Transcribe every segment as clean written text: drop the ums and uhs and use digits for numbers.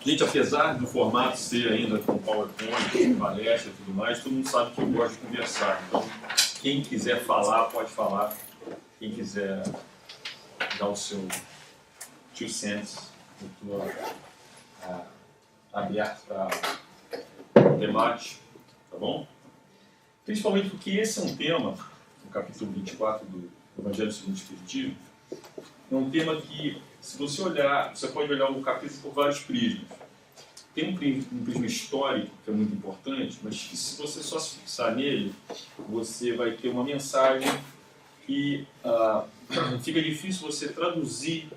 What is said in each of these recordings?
Gente, apesar do formato ser ainda com PowerPoint, palestra e tudo mais, todo mundo sabe que eu gosto de conversar. Então, quem quiser falar, pode falar. Quem quiser dar o seu 2 cents, eu estou aberto para debate, tá bom? Principalmente porque esse é um tema, no capítulo 24 do Evangelho segundo o Espiritismo, é um tema que, se você olhar, você pode olhar o capítulo por vários prismas. Tem um prisma histórico, que é muito importante, mas que, se você só se fixar nele, você vai ter uma mensagem que fica difícil você traduzir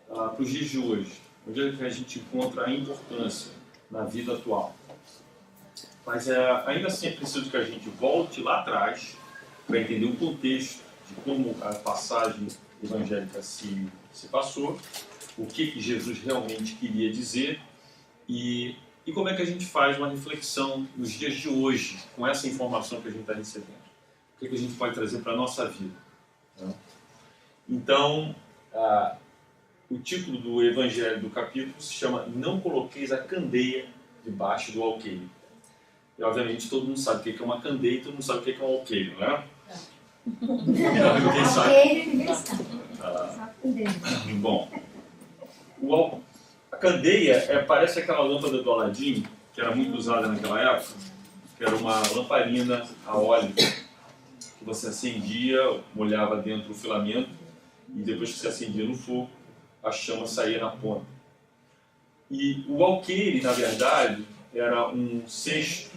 para os dias de hoje, onde é que a gente encontra a importância na vida atual. Mas ainda assim é preciso que a gente volte lá atrás para entender o contexto de como a passagem evangélica se passou, o que Jesus realmente queria dizer e como é que a gente faz uma reflexão nos dias de hoje com essa informação que a gente está recebendo. O que a gente pode trazer para a nossa vida. Né? Então, o título do Evangelho do capítulo se chama Não coloqueis a candeia debaixo do alqueire. E, obviamente, todo mundo sabe o que é uma candeia e todo mundo sabe o que é um alqueire, não é? Ninguém sabe. Bom, a candeia parece aquela lâmpada do Aladim, que era muito usada naquela época, que era uma lamparina a óleo, que você acendia, molhava dentro do filamento, e depois que você acendia no fogo, a chama saía na ponta. E o alqueire, na verdade, era um cesto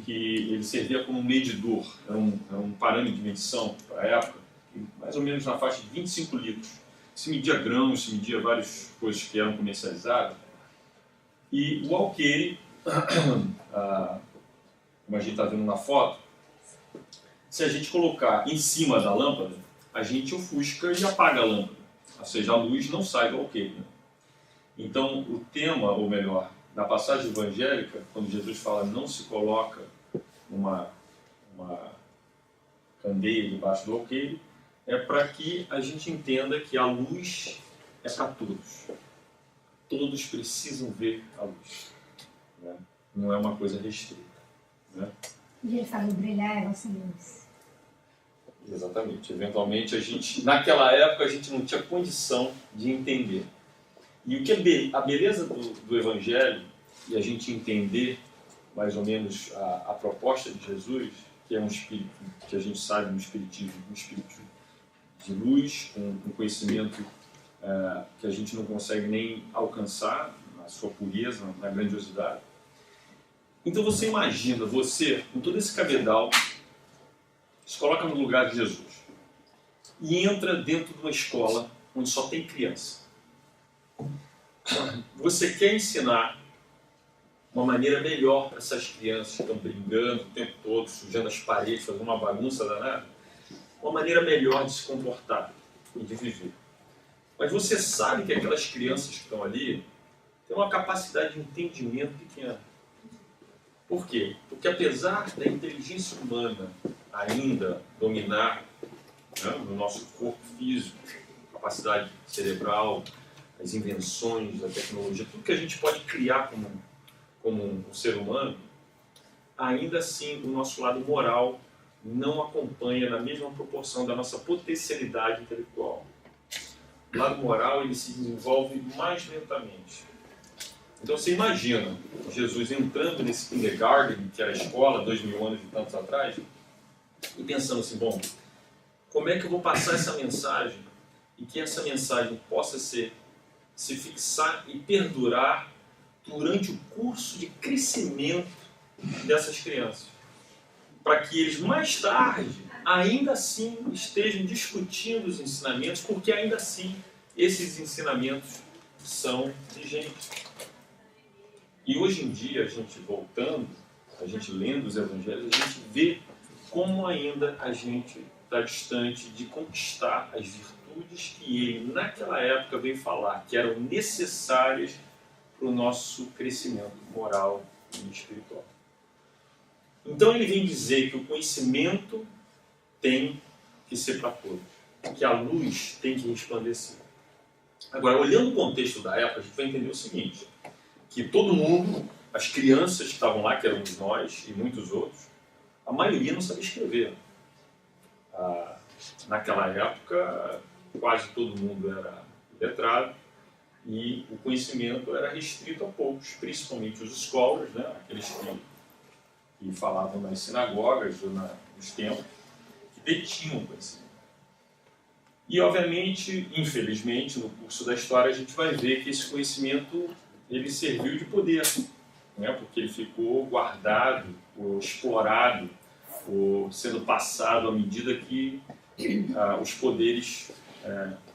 que ele servia como medidor, era um parâmetro de medição para a época, mais ou menos na faixa de 25 litros. Se media grãos, se media várias coisas que eram comercializadas. E o alqueire, como a gente está vendo na foto, se a gente colocar em cima da lâmpada, a gente ofusca e apaga a lâmpada. Ou seja, a luz não sai do alqueire. Então, o tema, ou melhor, na passagem evangélica, quando Jesus fala não se coloca uma candeia debaixo do alqueire, é para que a gente entenda que a luz é para todos. Todos precisam ver a luz. Né? Não é uma coisa restrita. Né? E ele fala, brilhar é vossa luz. Exatamente. Eventualmente, naquela época, a gente não tinha condição de entender. E o que a beleza do Evangelho, e a gente entender mais ou menos a proposta de Jesus, que é um espírito, que a gente sabe no espiritismo, um espírito de luz, um conhecimento que a gente não consegue nem alcançar, na sua pureza, na grandiosidade. Então você imagina, você, com todo esse cabedal, se coloca no lugar de Jesus e entra dentro de uma escola onde só tem criança. Você quer ensinar uma maneira melhor para essas crianças que estão brigando o tempo todo, sujando as paredes, fazendo uma bagunça danada, uma maneira melhor de se comportar e de viver. Mas você sabe que aquelas crianças que estão ali têm uma capacidade de entendimento pequena. Por quê? Porque apesar da inteligência humana ainda dominar, né, no nosso corpo físico, capacidade cerebral, as invenções, a tecnologia, tudo que a gente pode criar como um ser humano, ainda assim o nosso lado moral não acompanha na mesma proporção da nossa potencialidade intelectual. O lado moral ele se desenvolve mais lentamente. Então você imagina Jesus entrando nesse kindergarten, que era a escola, 2000 anos e tantos atrás, e pensando assim, bom, como é que eu vou passar essa mensagem e que essa mensagem possa se fixar e perdurar durante o curso de crescimento dessas crianças, para que eles mais tarde, ainda assim, estejam discutindo os ensinamentos, porque ainda assim esses ensinamentos são vigentes. E hoje em dia, a gente voltando, a gente lendo os evangelhos, a gente vê como ainda a gente está distante de conquistar as virtudes que ele, naquela época, veio falar, que eram necessárias para o nosso crescimento moral e espiritual. Então ele vem dizer que o conhecimento tem que ser para todos, que a luz tem que resplandecer. Agora, olhando o contexto da época, a gente vai entender o seguinte, que todo mundo, as crianças que estavam lá, que éramos nós e muitos outros, a maioria não sabia escrever. Naquela época, quase todo mundo era letrado e o conhecimento era restrito a poucos, principalmente os scholars, né? Aqueles que falavam nas sinagogas ou nos templos, que detinham conhecimento. E, obviamente, infelizmente, no curso da história, a gente vai ver que esse conhecimento ele serviu de poder, né? Porque ele ficou guardado, ou explorado, ou sendo passado à medida que os poderes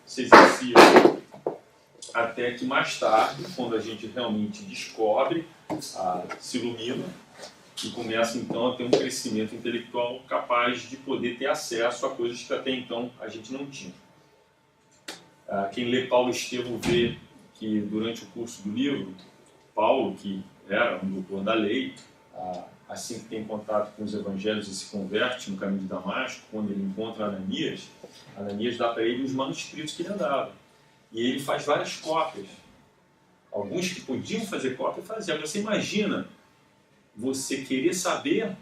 se exerciam. Até que mais tarde, quando a gente realmente descobre, se ilumina, e começa então a ter um crescimento intelectual capaz de poder ter acesso a coisas que até então a gente não tinha. Quem lê Paulo e Estevão vê que durante o curso do livro, Paulo, que era um doutor da lei, assim que tem contato com os evangelhos e se converte no caminho de Damasco, quando ele encontra Ananias dá para ele os manuscritos que ele andava. E ele faz várias cópias. Alguns que podiam fazer cópia faziam. Você imagina você querer saber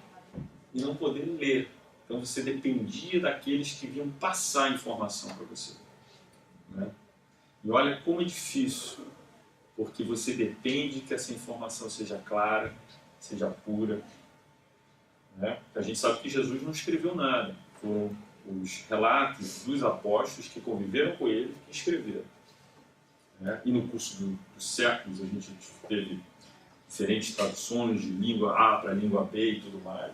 e não poder ler. Então você dependia daqueles que vinham passar a informação para você. Né? E olha como é difícil, porque você depende que essa informação seja clara, seja pura. Né? A gente sabe que Jesus não escreveu nada. Foram os relatos dos apóstolos que conviveram com ele que escreveram. Né? E no curso dos séculos a gente teve diferentes traduções de língua A para língua B e tudo mais.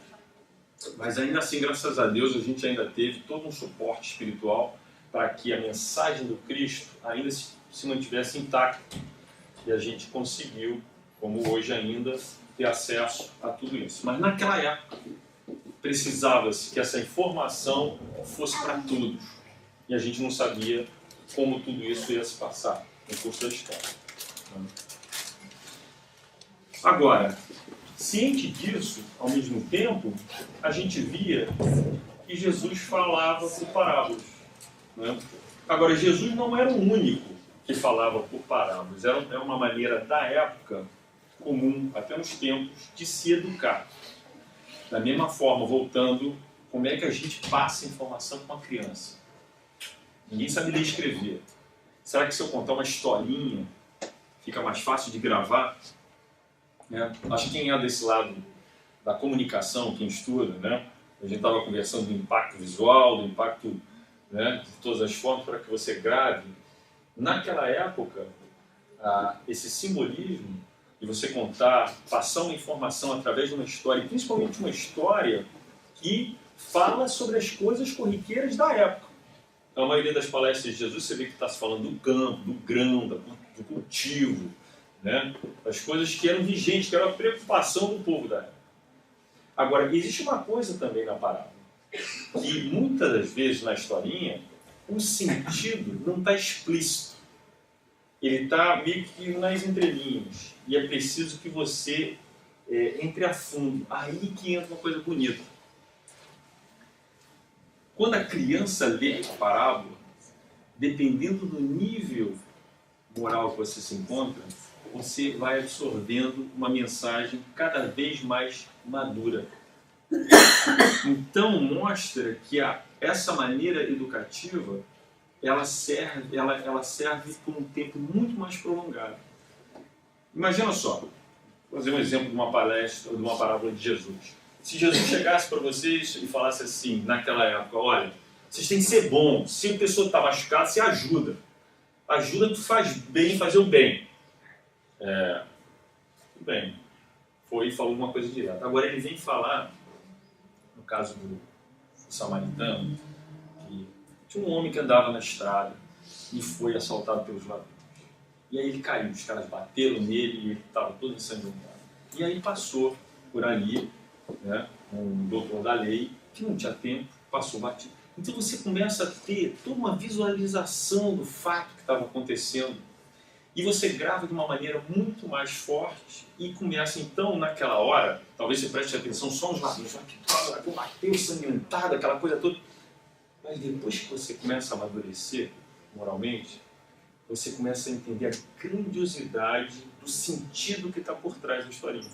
Mas ainda assim, graças a Deus, a gente ainda teve todo um suporte espiritual para que a mensagem do Cristo ainda se mantivesse intacta. E a gente conseguiu, como hoje ainda, ter acesso a tudo isso. Mas naquela época, precisava-se que essa informação fosse para todos. E a gente não sabia como tudo isso ia se passar no curso da história. Agora, ciente disso, ao mesmo tempo, a gente via que Jesus falava por parábolas. Né? Agora, Jesus não era o único que falava por parábolas. Era uma maneira da época comum, até nos tempos, de se educar. Da mesma forma, voltando, como é que a gente passa informação para uma criança? Ninguém sabe ler e escrever. Será que se eu contar uma historinha, fica mais fácil de gravar? Acho que quem é desse lado da comunicação, quem estuda, né? A gente estava conversando do impacto visual, do impacto, né, de todas as formas para que você grave. Naquela época, esse simbolismo de você contar, passar uma informação através de uma história, e principalmente uma história que fala sobre as coisas corriqueiras da época. Então, a maioria das palestras de Jesus, você vê que está se falando do campo, do grão, do cultivo, né? As coisas que eram vigentes, que era a preocupação do povo da época. Agora, existe uma coisa também na parábola, que muitas das vezes na historinha, o sentido não está explícito. Ele está meio que nas entrelinhas. E é preciso que você entre a fundo. Aí que entra uma coisa bonita. Quando a criança lê a parábola, dependendo do nível moral que você se encontra, você vai absorvendo uma mensagem cada vez mais madura. Então mostra que essa maneira educativa ela serve por um tempo muito mais prolongado. Imagina só, vou fazer um exemplo de uma palestra ou de uma parábola de Jesus. Se Jesus chegasse para vocês e falasse assim, naquela época, olha, vocês têm que ser bons, se a pessoa está machucada, você ajuda. Ajuda que faz bem fazer o bem. Tudo bem. Foi e falou uma coisa direta. Agora ele vem falar, no caso do samaritano, que tinha um homem que andava na estrada e foi assaltado pelos ladrões. E aí ele caiu, os caras bateram nele e ele estava todo ensanguentado. E aí passou por ali, né, um doutor da lei, que não tinha tempo, passou batido. Então você começa a ter toda uma visualização do fato que estava acontecendo e você grava de uma maneira muito mais forte e começa então naquela hora, talvez você preste atenção só nos ladrões, que bateu sanguentado, aquela coisa toda. Mas depois que você começa a amadurecer moralmente, você começa a entender a grandiosidade do sentido que está por trás da historinha.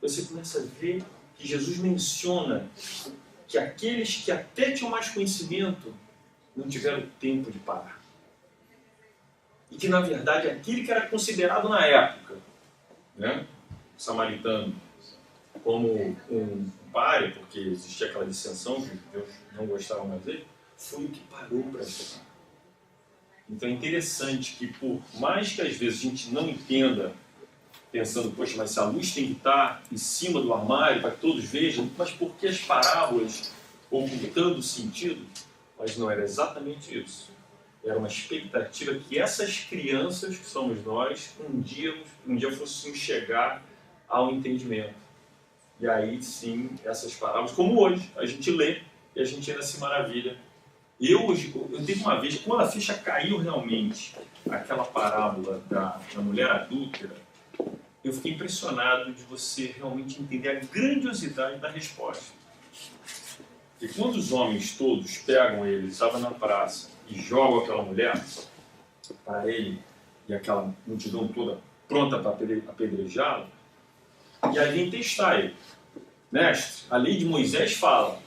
Você começa a ver que Jesus menciona que aqueles que até tinham mais conhecimento não tiveram tempo de parar. E que, na verdade, aquele que era considerado na época, né, o samaritano, como um pária, porque existia aquela dissensão que os judeus não gostavam mais dele, foi o que parou para ajudar. Então é interessante que, por mais que às vezes a gente não entenda, pensando, poxa, mas se a luz tem que estar em cima do armário para que todos vejam, mas por que as parábolas ocultando o sentido? Mas não era exatamente isso. Era uma expectativa que essas crianças, que somos nós, um dia fossem chegar ao entendimento. E aí sim, essas parábolas, como hoje, a gente lê e a gente ainda se maravilha. Eu teve uma vez, quando a ficha caiu realmente, aquela parábola da mulher adúltera, eu fiquei impressionado de você realmente entender a grandiosidade da resposta. E quando os homens todos pegam ele, estavam na praça, e jogam aquela mulher para ele, e aquela multidão toda pronta para apedrejá-lo, e aí vem testar ele. Mestre, a lei de Moisés fala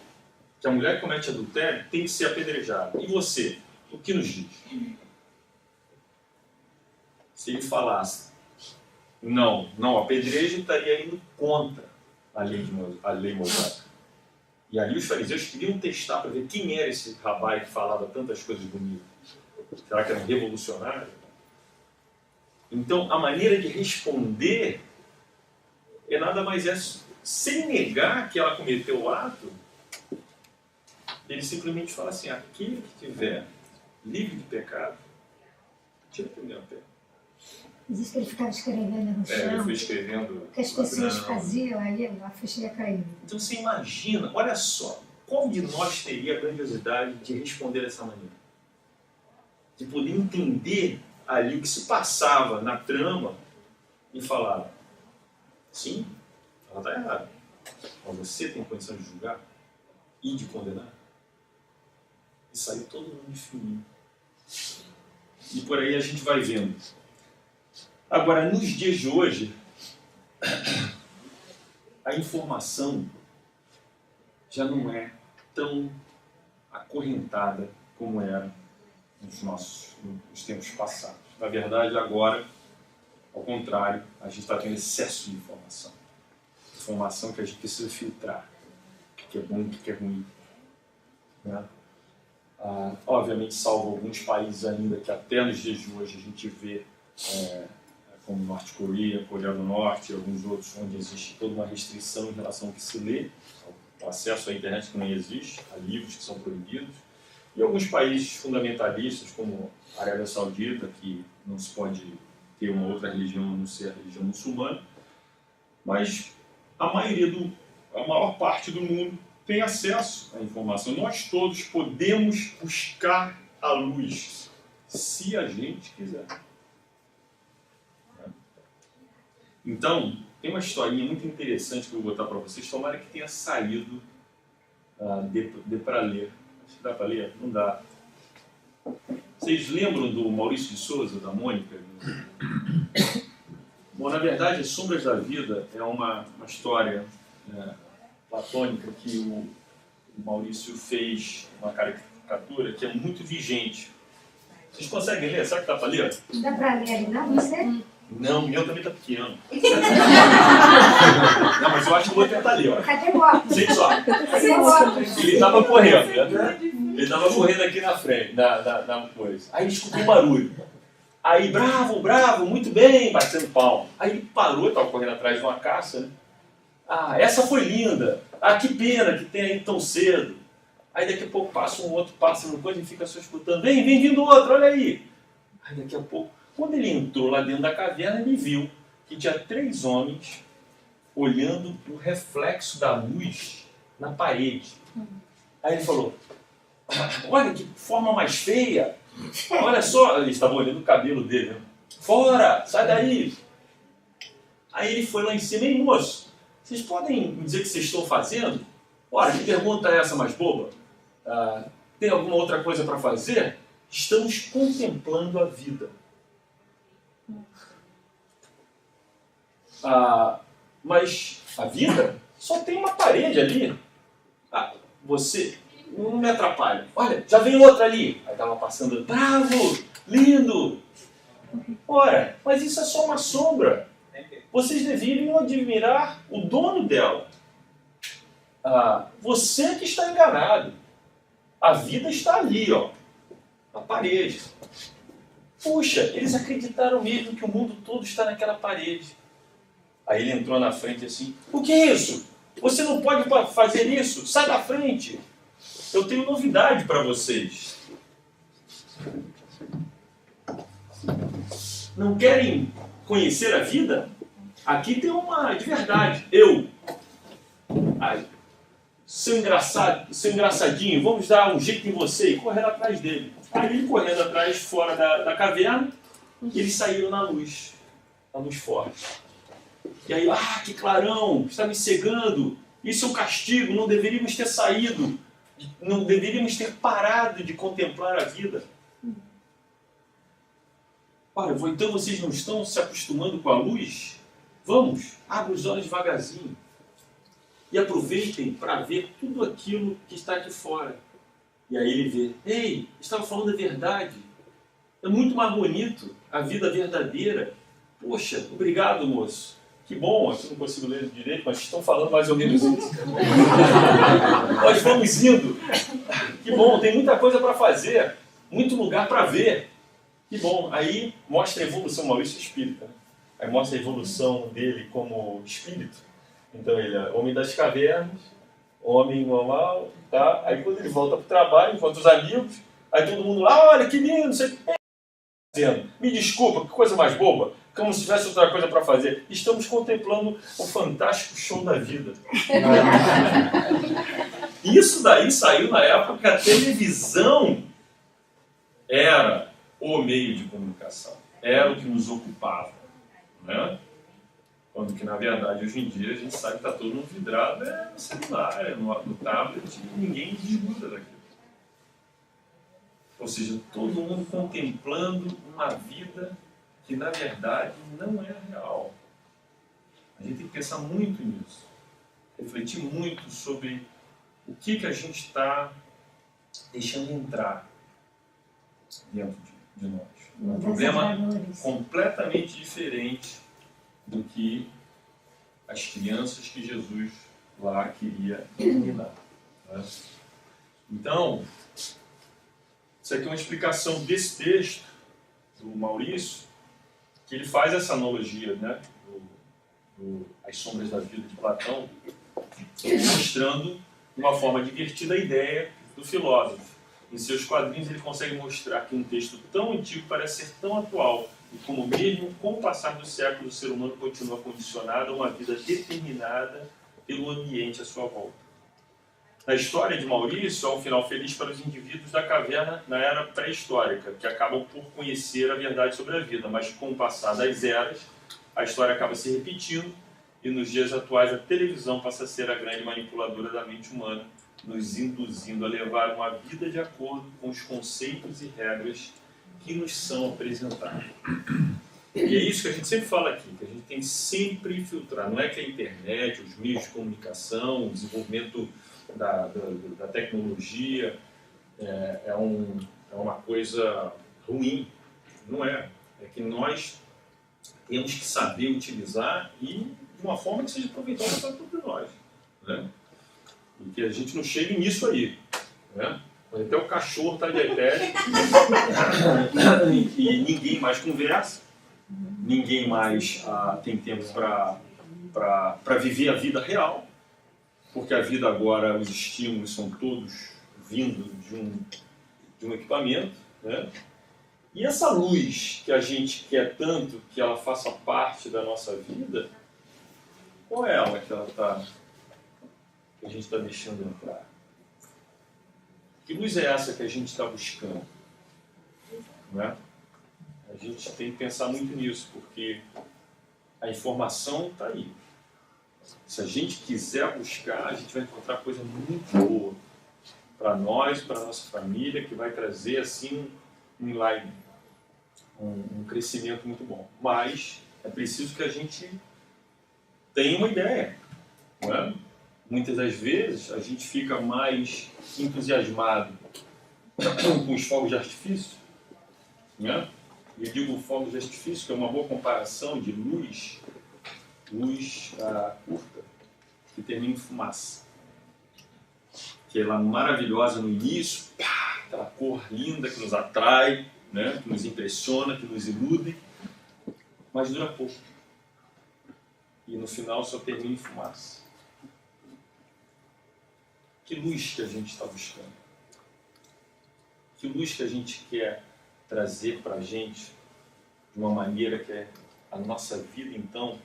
que a mulher que comete adultério tem que ser apedrejada. E você, o que nos diz? Se ele falasse, não apedreje, estaria indo contra a lei Moisés. E ali os fariseus queriam testar para ver quem era esse rabai que falava tantas coisas bonitas. Será que era um revolucionário? Então, a maneira de responder é nada mais sem negar que ela cometeu o ato. Ele simplesmente fala assim, aquele que tiver livre de pecado, tira a primeira pedra. Diz que ele ficava escrevendo no chão. Ele foi escrevendo. O que as pessoas faziam, aí a ficha ia caindo. Então você imagina, olha só, qual de nós teria a grandiosidade de responder dessa maneira? De poder entender ali o que se passava na trama e falar, sim, ela está errada, mas você tem condição de julgar e de condenar? E saiu todo mundo de fininho. E por aí a gente vai vendo. Agora, nos dias de hoje, a informação já não é tão acorrentada como era nos tempos passados. Na verdade, agora, ao contrário, a gente está tendo excesso de informação. Informação que a gente precisa filtrar. O que é bom e o que é ruim. Né? Obviamente, salvo alguns países ainda que até nos dias de hoje a gente vê, como Norte Coreia, Coreia do Norte e alguns outros, onde existe toda uma restrição em relação ao que se lê, ao acesso à internet que não existe, a livros que são proibidos, e alguns países fundamentalistas, como a Arábia Saudita, que não se pode ter uma outra religião a não ser a religião muçulmana, mas a maior parte do mundo tem acesso à informação. Nós todos podemos buscar a luz, se a gente quiser. Então, tem uma historinha muito interessante que eu vou botar para vocês. Tomara que tenha saído dê para ler. Acho que dá para ler? Não dá. Vocês lembram do Maurício de Souza, da Mônica? Bom, na verdade, Sombras da Vida é uma história platônica que o Maurício fez uma caricatura que é muito vigente. Vocês conseguem ler? Será que dá para ler? Dá para ler ali, não? Você? Não, o meu também está pequeno. Não, mas eu acho que vou tentar ler. Ó. Cadê o óculos? Sei só. Ele estava correndo, né? Ele estava correndo aqui na frente, na coisa. Aí ele escutou um barulho. Aí, bravo, muito bem, batendo palma. Aí ele parou, estava correndo atrás de uma caça, né? Essa foi linda. Que pena que tem aí tão cedo. Aí daqui a pouco passa um outro pássaro, coisa, e fica só escutando. Vem vindo outro, olha aí. Aí daqui a pouco, quando ele entrou lá dentro da caverna, ele viu que tinha 3 homens olhando o reflexo da luz na parede. Aí ele falou, olha que forma mais feia. Olha só, eles estavam olhando o cabelo dele. Né? Fora, sai daí. Aí ele foi lá em cima, ei moço, vocês podem me dizer o que vocês estão fazendo? Olha, que pergunta é essa mais boba? Tem alguma outra coisa para fazer? estamos contemplando a vida. Mas a vida só tem uma parede ali. Você não me atrapalha. Olha, já vem outra ali. Aí estava passando, bravo, lindo. Ora, mas isso é só uma sombra. Vocês deveriam admirar o dono dela. Você que está enganado. A vida está ali, ó, na parede. Puxa, eles acreditaram mesmo que o mundo todo está naquela parede. Aí ele entrou na frente assim, o que é isso? Você não pode fazer isso, sai da frente. Eu tenho novidade para vocês. Não querem conhecer a vida? Aqui tem uma de verdade. Seu engraçadinho, vamos dar um jeito em você, e correr atrás dele. Aí ele correndo atrás, fora da caverna, eles saíram na luz forte. E aí, que clarão, está me cegando, isso é um castigo, não deveríamos ter saído, não deveríamos ter parado de contemplar a vida. Olha, então vocês não estão se acostumando com a luz? Vamos, abra os olhos devagarzinho. E aproveitem para ver tudo aquilo que está aqui fora. E aí ele vê, ei, estava falando a verdade. É muito mais bonito a vida verdadeira. Poxa, obrigado, moço. Que bom, aqui não consigo ler direito, mas estão falando mais ou menos isso. Nós vamos indo. Que bom, tem muita coisa para fazer, muito lugar para ver. Que bom, aí mostra a evolução, Maurício é espírita, né? Aí mostra a evolução dele como espírito. Então ele é homem das cavernas, homem normal, tá? Aí quando ele volta para o trabalho, encontra os amigos, aí todo mundo lá, olha que lindo, não sei o que dizendo. Me desculpa, que coisa mais boba, como se tivesse outra coisa para fazer. Estamos contemplando o fantástico show da vida. Isso daí saiu na época que a televisão era o meio de comunicação, era o que nos ocupava, né? Quando que, na verdade, hoje em dia, a gente sabe que está todo mundo vidrado no celular, no tablet, e ninguém desgruda daquilo. Ou seja, todo mundo contemplando uma vida que, na verdade, não é real. A gente tem que pensar muito nisso, refletir muito sobre o que a gente está deixando entrar dentro de nós. Um problema completamente diferente do que as crianças que Jesus lá queria eliminar. Né? Então, isso aqui é uma explicação desse texto do Maurício, que ele faz essa analogia, né, As Sombras da Vida de Platão, mostrando de uma forma divertida a ideia do filósofo. Em seus quadrinhos ele consegue mostrar que um texto tão antigo parece ser tão atual, e como mesmo com o passar do século o ser humano continua condicionado a uma vida determinada pelo ambiente à sua volta. Na história de Maurício, há um final feliz para os indivíduos da caverna na era pré-histórica, que acabam por conhecer a verdade sobre a vida, mas com o passar das eras, a história acaba se repetindo, e nos dias atuais a televisão passa a ser a grande manipuladora da mente humana, nos induzindo a levar uma vida de acordo com os conceitos e regras que nos são apresentados. E é isso que a gente sempre fala aqui, que a gente tem sempre filtrar. Não é que a internet, os meios de comunicação, o desenvolvimento da tecnologia é uma coisa ruim. Não é. É que nós temos que saber utilizar e de uma forma que seja proveitosa para todos nós. Né? E que a gente não chegue nisso aí. Né? Até o cachorro está de iPad e ninguém mais conversa, ninguém mais tem tempo para viver a vida real, porque a vida agora, os estímulos são todos vindo de um equipamento, né? E essa luz que a gente quer tanto que ela faça parte da nossa vida, qual é ela que a gente está deixando entrar? Que luz é essa que a gente está buscando? Né? A gente tem que pensar muito nisso, porque a informação está aí. Se a gente quiser buscar, a gente vai encontrar coisa muito boa para nós, para a nossa família, que vai trazer assim inline, um crescimento muito bom. Mas é preciso que a gente tenha uma ideia, não é? Muitas das vezes a gente fica mais entusiasmado com os fogos de artifício, né? Eu digo fogos de artifício, que é uma boa comparação de luz curta, que termina em fumaça. Que ela é maravilhosa no início, pá, aquela cor linda que nos atrai, né? Que nos impressiona, que nos ilude, mas dura pouco. E no final só termina em fumaça. Que luz que a gente está buscando? Que luz que a gente quer trazer para a gente de uma maneira que a nossa vida, então,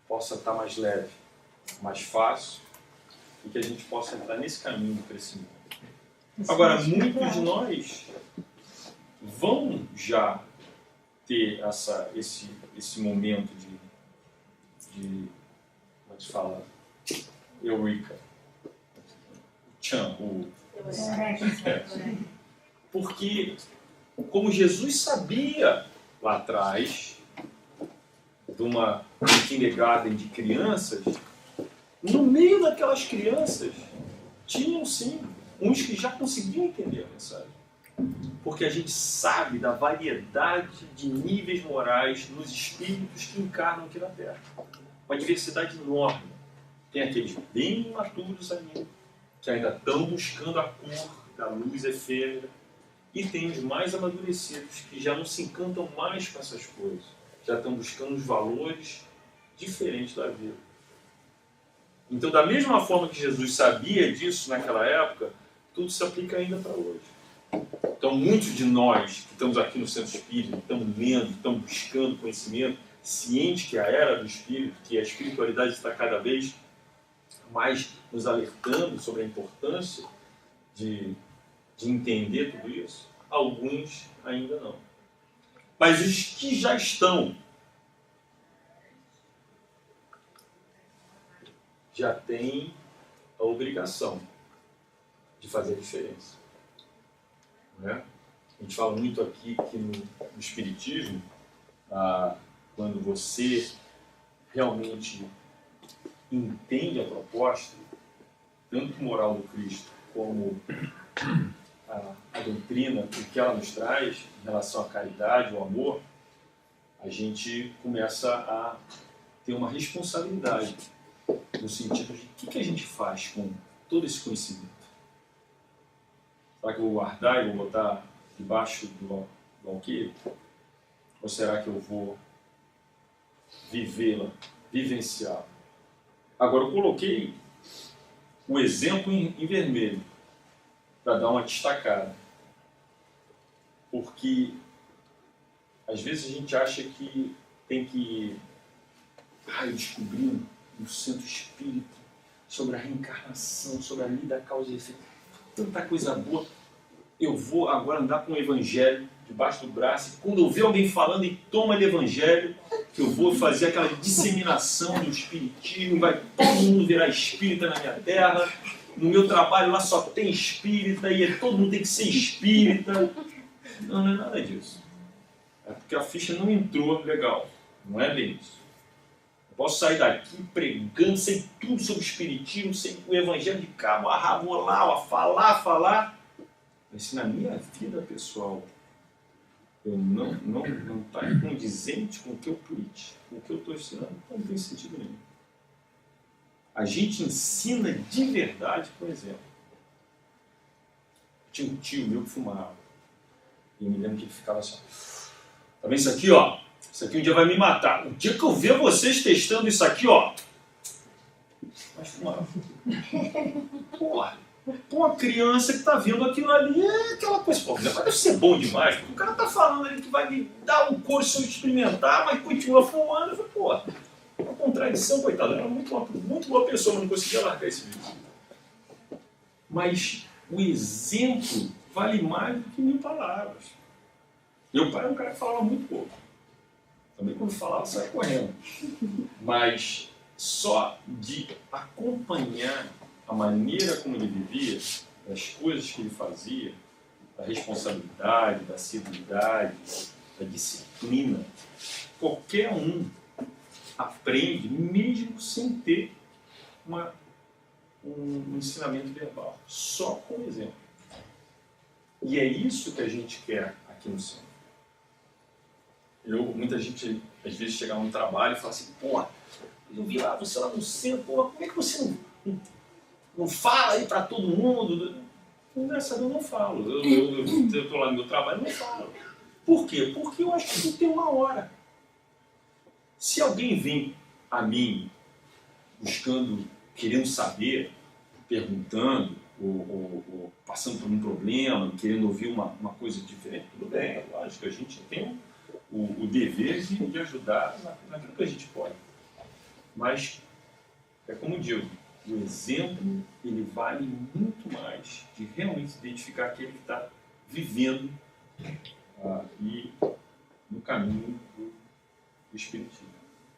possa estar mais leve, mais fácil, e que a gente possa entrar nesse caminho do crescimento. Agora, muitos de nós vão já ter esse momento de como é que se fala? Eureka. Porque, como Jesus sabia lá atrás, de uma kindergarten de crianças, no meio daquelas crianças, tinham sim uns que já conseguiam entender a mensagem. Porque a gente sabe da variedade de níveis morais nos espíritos que encarnam aqui na Terra. Uma diversidade enorme. Tem aqueles bem imaturos ainda, que ainda estão buscando a cor da luz efêmera, e tem os mais amadurecidos, que já não se encantam mais com essas coisas, já estão buscando os valores diferentes da vida. Então, da mesma forma que Jesus sabia disso naquela época, tudo se aplica ainda para hoje. Então, muitos de nós que estamos aqui no Centro Espírita, estamos lendo, estamos buscando conhecimento, cientes que a era do Espírito, que a espiritualidade está cada vez mais nos alertando sobre a importância de entender tudo isso, alguns ainda não. Mas os que já estão, já têm a obrigação de fazer a diferença. Né? A gente fala muito aqui que no Espiritismo, quando você realmente entende a proposta, tanto moral do Cristo como a doutrina, o que ela nos traz em relação à caridade, ao amor, a gente começa a ter uma responsabilidade no sentido de o que a gente faz com todo esse conhecimento. Será que eu vou guardar e vou botar debaixo do alqueire? Ou será que eu vou vivê-la, vivenciá-la? Agora, eu coloquei o exemplo em vermelho para dar uma destacada. Porque às vezes a gente acha que tem que descobrir no centro espírita sobre a reencarnação, sobre a lei da causa e efeito. Tanta coisa boa. Eu vou agora andar com o evangelho debaixo do braço. Quando eu ver alguém falando e toma de evangelho, que eu vou fazer aquela disseminação do espiritismo, vai todo mundo virar espírita na minha terra. No meu trabalho lá só tem espírita e todo mundo tem que ser espírita. Não é nada disso. É porque a ficha não entrou legal. Não é bem isso. Eu posso sair daqui pregando, sei tudo sobre o espiritismo, sei o evangelho de cabo a rabo, vou lá, falar. Mas se na minha vida pessoal eu não está condizente com o que eu preach, com o que eu estou ensinando, não tem sentido nenhum. A gente ensina de verdade, por exemplo. Tinha um tio meu que fumava. E eu me lembro que ele ficava assim, tá vendo isso aqui, ó? Isso aqui um dia vai me matar. O dia que eu ver vocês testando isso aqui, ó. Mas fumava. Porra. Uma criança que está vendo aquilo ali é aquela coisa, pô, deve ser bom demais, porque o cara está falando ali que vai me dar um curso se eu experimentar, mas continua fumando. Eu falei, pô, uma contradição, coitado, era muito boa pessoa, mas não conseguia largar esse vício. Mas o exemplo vale mais do que 1000 palavras. Meu pai era um cara que falava muito pouco. Também quando falava, saia correndo. Mas só de acompanhar a maneira como ele vivia, as coisas que ele fazia, da responsabilidade, da civilidade, da disciplina. Qualquer um aprende mesmo sem ter um ensinamento verbal, só com exemplo. E é isso que a gente quer aqui no centro. Muita gente, às vezes, chega no trabalho e fala assim, pô, eu vi lá, você lá no centro, pô, como é que você não fala aí para todo mundo? Engraçado, eu não falo. Eu estou lá no meu trabalho e não falo. Por quê? Porque eu acho que tudo tem uma hora. Se alguém vem a mim buscando, querendo saber, perguntando, ou passando por um problema, querendo ouvir uma coisa diferente, tudo bem, é lógico, a gente tem o dever de ajudar naquilo que a gente pode. Mas, é como eu digo, o exemplo, ele vale muito mais de realmente identificar aquele que está vivendo e no caminho do Espiritismo.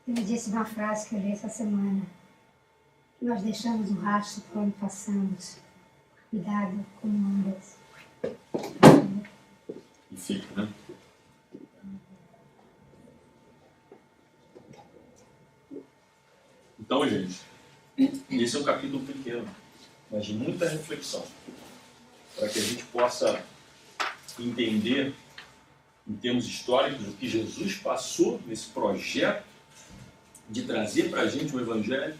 Ele disse uma frase que eu li essa semana. Nós deixamos um rastro por onde passamos. Cuidado como andas. E fica, né? Então, gente, esse é um capítulo pequeno, mas de muita reflexão, para que a gente possa entender, em termos históricos, o que Jesus passou nesse projeto de trazer para a gente o Evangelho,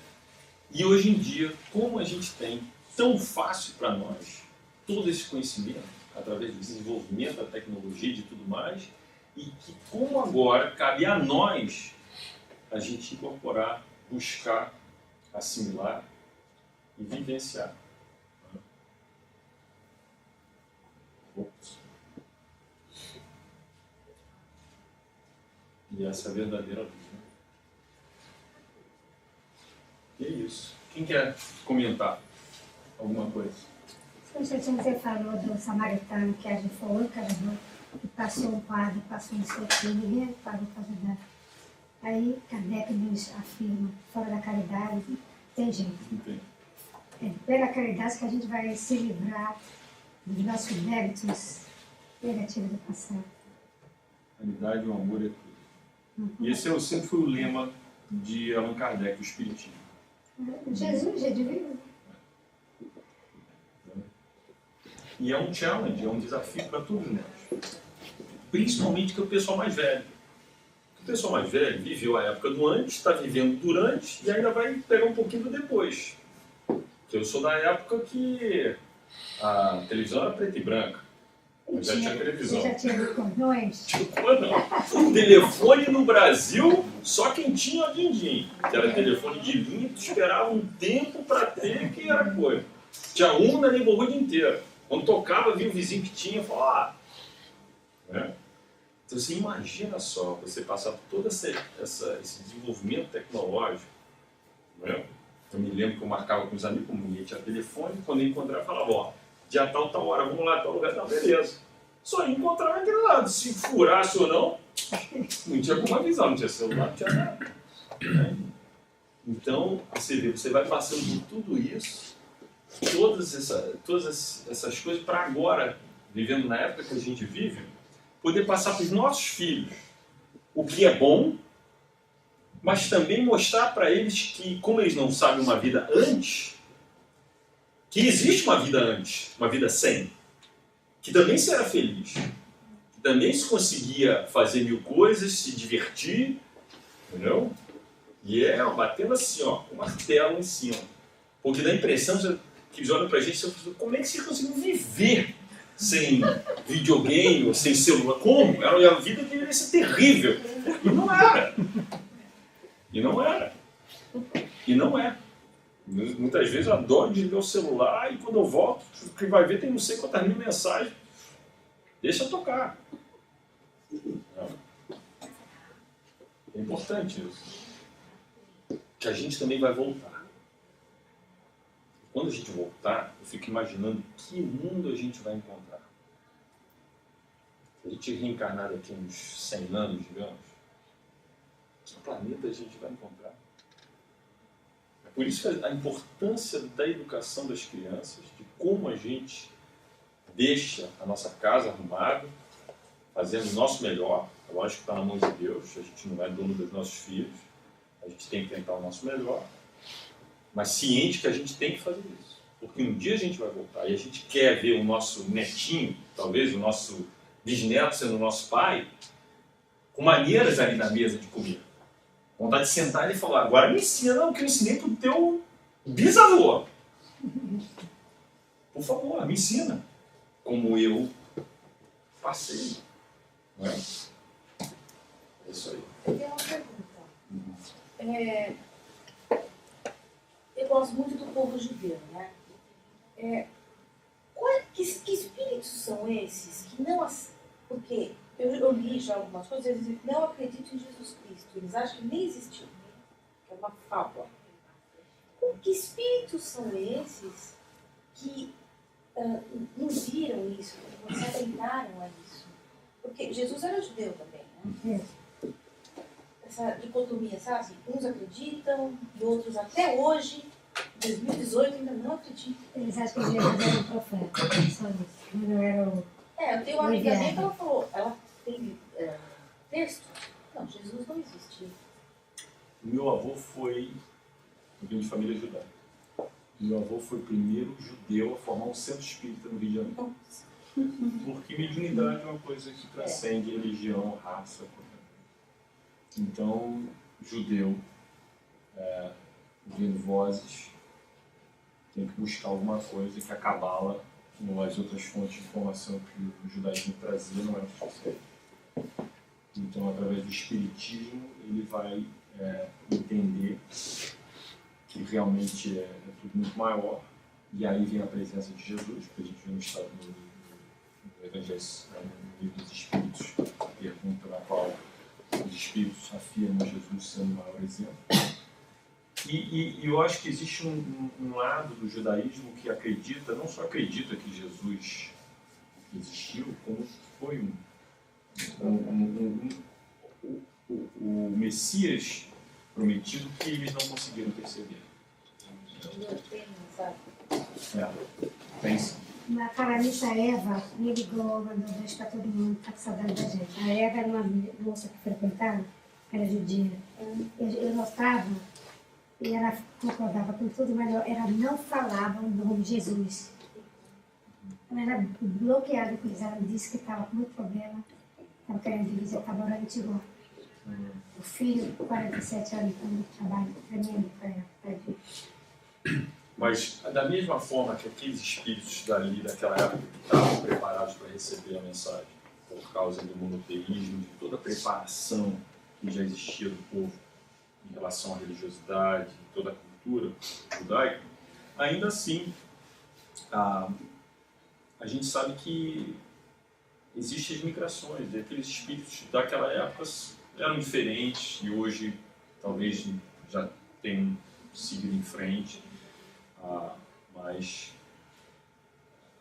e hoje em dia, como a gente tem tão fácil para nós todo esse conhecimento, através do desenvolvimento da tecnologia e de tudo mais, e que como agora cabe a nós a gente incorporar, buscar, assimilar e vivenciar. Ops. E essa é a verdadeira luz. Né? E é isso. Quem quer comentar alguma coisa? Você falou do samaritano, que a gente foi a única que passou um quadro, passou um soquinho, ninguém parou para ajudar. Aí Kardec nos afirma, fora da caridade, tem jeito. É pela caridade que a gente vai se livrar dos nossos débitos negativos do passado. Caridade e o amor é tudo. E esse sempre foi o lema de Allan Kardec, o Espiritismo. Jesus já devia. E é um challenge, é um desafio para todos nós. Principalmente que é o pessoal mais velho. O pessoal mais velho viveu a época do antes, está vivendo durante e ainda vai pegar um pouquinho do depois. Eu sou da época que a televisão era preta e branca. Eu já tinha televisão. Você já tinha cordões? Não. O telefone no Brasil, só quem tinha din-din. Que era telefone de linha, tu esperava um tempo para ter, que era coisa. Tinha um na neighborhood inteira. Quando tocava, via o vizinho que tinha e falava, né? Então você imagina só, você passar por todo esse desenvolvimento tecnológico, né? Eu me lembro que eu marcava com os amigos, como ninguém tinha telefone, quando eu encontrava, eu falava, ó, dia tal hora, vamos lá, tal lugar, não, beleza. Só ia encontrar naquele lado, se furasse ou não tinha como avisar, não tinha celular, não tinha nada. Né? Então, você vê, você vai passando por tudo isso, todas essas coisas, para agora, vivendo na época que a gente vive, poder passar para os nossos filhos o que é bom, mas também mostrar para eles que, como eles não sabem uma vida antes, que existe uma vida antes, uma vida sem, que também se era feliz, que também se conseguia fazer mil coisas, se divertir, entendeu? E batendo assim, ó, com martelo em cima. Porque dá a impressão que eles olham pra gente e falam, como é que vocês conseguem viver sem videogame ou sem celular? Como? A vida deveria ser terrível. E não era. E não era. E não é. Muitas vezes eu adoro desligar o celular e quando eu volto, o que vai ver tem não sei quantas mil mensagens. Deixa eu tocar. É importante isso. Que a gente também vai voltar. Quando a gente voltar, eu fico imaginando que mundo a gente vai encontrar. Se a gente reencarnar daqui uns 100 anos, digamos, que planeta a gente vai encontrar? É por isso que a importância da educação das crianças, de como a gente deixa a nossa casa arrumada, fazendo o nosso melhor. É lógico que está na mão de Deus, a gente não é dono dos nossos filhos, a gente tem que tentar o nosso melhor, mas ciente que a gente tem que fazer isso. Porque um dia a gente vai voltar e a gente quer ver o nosso netinho, talvez o nosso bisneto sendo o nosso pai, com maneiras ali na mesa de comer. Vontade de sentar e falar, agora me ensina o que eu ensinei para o teu bisavô. Por favor, me ensina como eu passei. Não é? É isso aí. Eu tenho uma pergunta. Eu gosto muito do povo judeu, né? Que espíritos são esses que não... Porque eu li já algumas coisas, eles dizem que não acreditam em Jesus Cristo. Eles acham que nem existiu, que é uma fábula. Que espíritos são esses que não viram isso, que não se atentaram a isso? Porque Jesus era judeu também, né? Essa dicotomia, sabe? Uns acreditam e outros até hoje, em 2018, ainda não acreditam. Eles acham que Jesus era um profeta, só isso. Não era o... Eu tenho uma amiga minha que ela falou, ela tem texto. Não, Jesus não existiu. Meu avô foi, eu vim de família judaica. Meu avô foi o primeiro judeu a formar um centro espírita no Rio de Janeiro. Porque mediunidade é uma coisa que transcende religião, raça. Então, judeu, ouvindo vozes, tem que buscar alguma coisa que a cabala ou as outras fontes de informação que o judaísmo trazia não eram suficientes. Então, através do espiritismo, ele vai entender que realmente é tudo muito maior, e aí vem a presença de Jesus, que a gente vê no Evangelho, no livro dos Espíritos, a pergunta na qual os Espíritos afirmam Jesus sendo o maior exemplo. E eu acho que existe um lado do judaísmo que acredita, não só acredita que Jesus existiu, como que foi o Messias prometido que eles não conseguiram perceber. Pensa. Na caramista Eva me ligou, mandou beijo para todo mundo, tá com saudade da gente. A Eva era uma moça que frequentava, era judia. Eu notava, e ela concordava com tudo, mas ela não falava o nome de Jesus. Ela era bloqueada com isso, ela disse que estava com muito problema, estava querendo dividir, estava orando de Tigó. O filho, 47 anos, com um trabalho tremendo para ela. Mas, da mesma forma que aqueles espíritos dali, daquela época, que estavam preparados para receber a mensagem, por causa do monoteísmo, de toda a preparação que já existia do povo em relação à religiosidade, toda a cultura judaica, ainda assim, a gente sabe que existem as migrações, e aqueles espíritos daquela época eram diferentes, e hoje talvez já tenham seguido em frente. Mas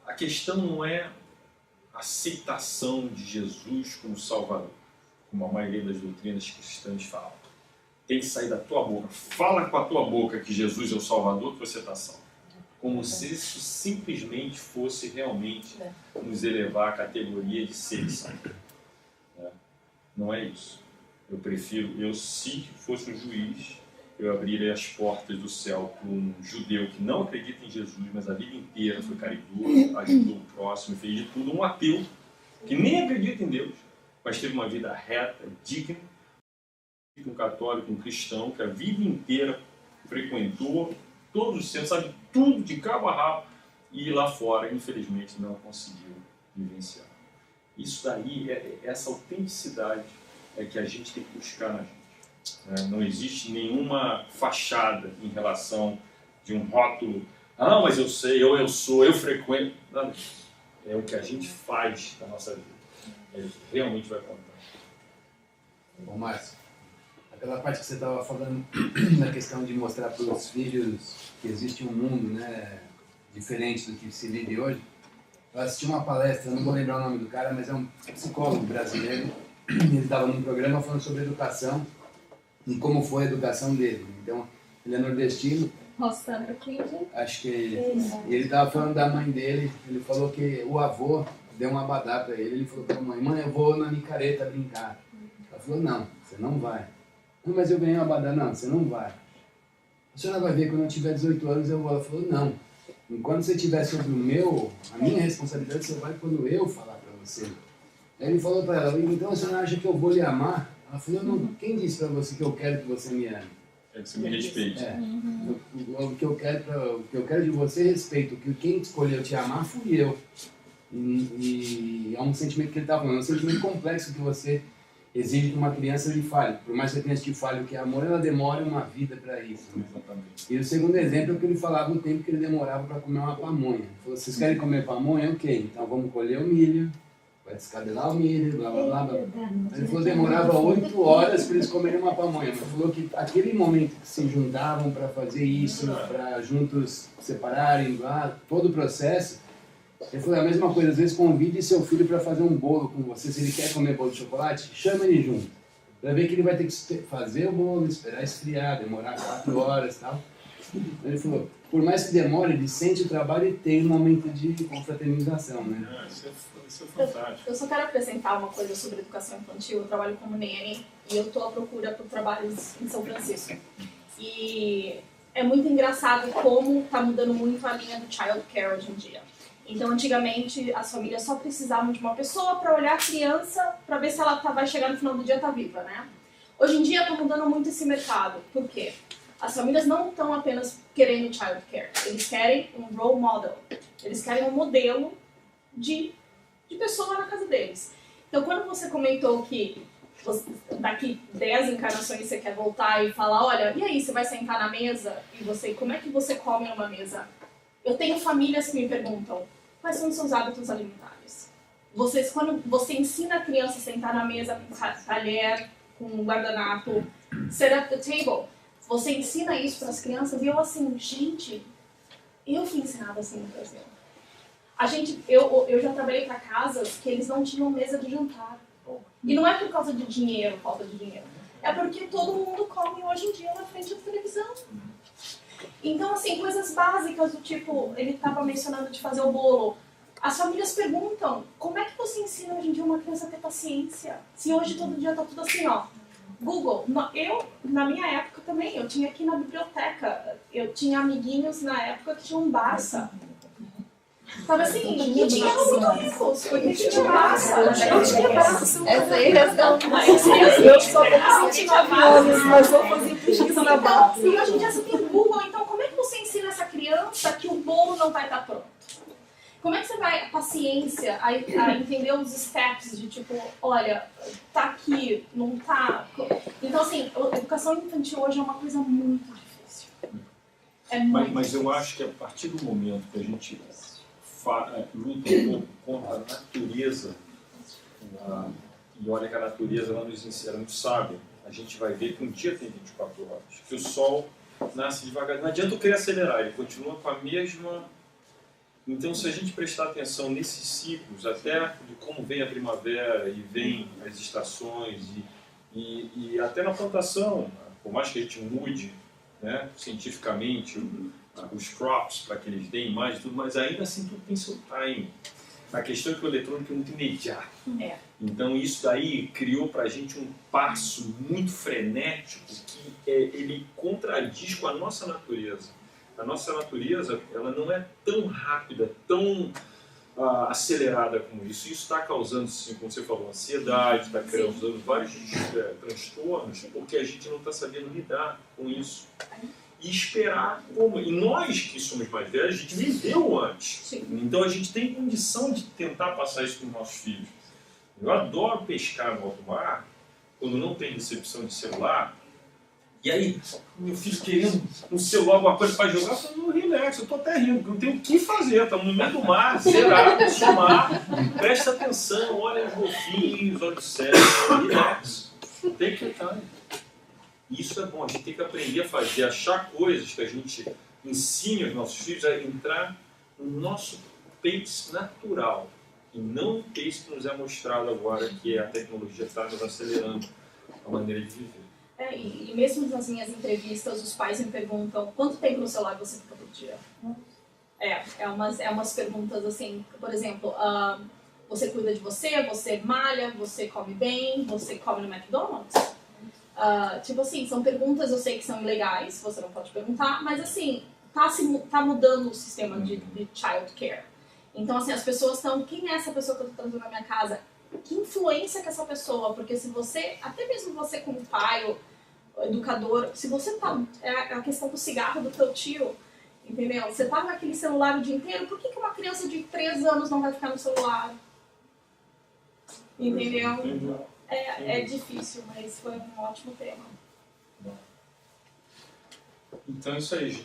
a questão não é a aceitação de Jesus como Salvador, como a maioria das doutrinas cristãs falam. Tem que sair da tua boca. Fala com a tua boca que Jesus é o Salvador, que você está salvo. Como se isso simplesmente fosse realmente nos elevar à categoria de ser salvo. Não é isso. Eu se fosse um juiz, eu abriria as portas do céu para um judeu que não acredita em Jesus, mas a vida inteira foi caridoso, ajudou o próximo, fez de tudo, um ateu que nem acredita em Deus, mas teve uma vida reta, digna, um católico, um cristão, que a vida inteira frequentou todos os centros, sabe tudo de cabo a rabo, e lá fora, infelizmente, não conseguiu vivenciar. Isso daí, essa autenticidade é que a gente tem que buscar na gente. Não existe nenhuma fachada em relação de um rótulo. Ah, mas eu sei, eu sou, eu frequento. Nada disso. É o que a gente faz na nossa vida. Ele realmente vai contar. Bom, Márcio, aquela parte que você estava falando na questão de mostrar para os filhos que existe um mundo, né, diferente do que se vive hoje. Eu assisti uma palestra, não vou lembrar o nome do cara, mas é um psicólogo brasileiro. Ele estava num programa falando sobre educação e como foi a educação dele. Então, ele é nordestino Roçando aqui, gente. Acho que ele estava falando da mãe dele, ele falou que o avô deu um abadá para ele, ele falou para a mãe, eu vou na micareta brincar. Ela falou, não, você não vai. Não, mas eu ganhei um abadá, não, você não vai. A senhora vai ver, quando eu tiver 18 anos eu vou. Ela falou, não, enquanto você estiver sobre a minha responsabilidade, você vai quando eu falar para você. Aí ele falou para ela, então a senhora acha que eu vou lhe amar? Ela falou, não, quem disse para você que eu quero que você me ame? É que você me respeite. O que eu quero de você é respeito. Que quem escolheu te amar fui eu. E é um sentimento que ele está falando, é um sentimento complexo que você exige que uma criança lhe fale. Por mais que a criança te fale o que é amor, ela demora uma vida para isso. Né? E o segundo exemplo é que ele falava o tempo que ele demorava para comer uma pamonha. Ele falou, vocês querem comer pamonha? Ok, então vamos colher o milho, vai descabelar o milho, blá blá blá. blá. Ele falou que demorava 8 horas para eles comerem uma pamonha. Mas falou que aquele momento que se juntavam para fazer isso, para juntos separarem lá, todo o processo, ele falou a mesma coisa. Às vezes convide seu filho para fazer um bolo com você. Se ele quer comer bolo de chocolate, chama ele junto. Para ver que ele vai ter que fazer o bolo, esperar esfriar, demorar 4 horas e tal. Ele falou, por mais que demore, ele sente o trabalho e tem um momento de confraternização, né? Isso é fantástico. Eu só quero acrescentar uma coisa sobre educação infantil. Eu trabalho como nene e eu estou à procura por trabalhos em São Francisco. E é muito engraçado como está mudando muito a linha do child care hoje em dia. Então, antigamente, as famílias só precisavam de uma pessoa para olhar a criança para ver se ela vai chegar no final do dia e tá viva, né? Hoje em dia está mudando muito esse mercado. Por quê? As famílias não estão apenas querendo child care. Eles querem um role model. Eles querem um modelo de pessoa na casa deles. Então, quando você comentou que daqui 10 encarnações você quer voltar e falar, olha, e aí, você vai sentar na mesa? E como é que você come numa mesa? Eu tenho famílias que me perguntam, quais são os seus hábitos alimentares? Quando você ensina a criança a sentar na mesa com talher, com guardanapo, set up the table, você ensina isso para as crianças e eu assim, gente, eu fui ensinada assim no Brasil. Eu já trabalhei para casas que eles não tinham mesa de jantar. E não é por causa de dinheiro, falta de dinheiro. É porque todo mundo come hoje em dia na frente da televisão. Então, assim, coisas básicas do tipo, ele estava mencionando de fazer o bolo. As famílias perguntam, como é que você ensina hoje em dia uma criança a ter paciência? Se hoje todo dia tá tudo assim, ó. Google. Na minha época também, eu tinha aqui na biblioteca, eu tinha amiguinhos na época que tinham Barça. Tava assim, e tinha muito ricos, porque tinha Barça. Eu tinha Barça. Essa aí responde. Eu só vou sentir nomes, mas vou fazer pesquisa na Barça. E hoje em dia você tem Google, então como é que você ensina essa criança que o bolo não vai estar pronto? Como é que você vai, a paciência, a entender os steps de tipo, olha, tá aqui, não tá... Então assim, a educação infantil hoje é uma coisa muito difícil. É muito Mas eu difícil. acho que a partir do momento que a gente luta um pouco contra a natureza, e olha que a natureza ela nos ensina, ela nos sabe, a gente vai ver que um dia tem 24 horas, que o sol nasce devagar. Não adianta eu querer acelerar, ele continua com a mesma... Então, se a gente prestar atenção nesses ciclos, até de como vem a primavera e vem as estações, e até na plantação, por mais que a gente mude, né, cientificamente os crops para que eles deem mais e tudo, mas ainda assim tudo tem seu time. A questão é que o eletrônico é muito imediato. Então, isso daí criou para a gente um passo muito frenético que ele contradiz com a nossa natureza. A nossa natureza ela não é tão rápida, tão acelerada como isso. Isso está causando, sim, como você falou, ansiedade, está causando vários transtornos, porque a gente não está sabendo lidar com isso. E esperar como. E nós que somos mais velhos, a gente viveu antes. Sim. Então a gente tem condição de tentar passar isso para os nossos filhos. Eu adoro pescar no alto mar, quando não tem recepção de celular. E aí, meu filho querendo um celular, alguma coisa para jogar, eu falo, não, relax, eu estou até rindo, porque não tenho o que fazer, estamos no meio do mar, zerado, no mar, presta atenção, olha os golfinhos, olha o céu, relax, take your time. Isso é bom, a gente tem que aprender a fazer, achar coisas que a gente ensine aos nossos filhos a entrar no nosso pace natural, e não o pace que nos é mostrado agora, que a tecnologia está nos acelerando a maneira de viver. E mesmo nas minhas entrevistas, os pais me perguntam quanto tempo no celular você fica por dia? É umas perguntas assim, por exemplo, você cuida de você, você malha, você come bem, você come no McDonald's? Tipo assim, são perguntas, eu sei que são ilegais, você não pode perguntar, mas assim, tá mudando o sistema de child care. Então assim, as pessoas estão, quem é essa pessoa que eu tô trazendo na minha casa? Que influência que essa pessoa? Porque se você, até mesmo você como pai ou educador, se você tá, é a questão do cigarro do teu tio, entendeu? Você tá naquele celular o dia inteiro, por que uma criança de 3 anos não vai ficar no celular? Entendeu? É difícil, mas foi um ótimo tema. Então é isso aí, gente.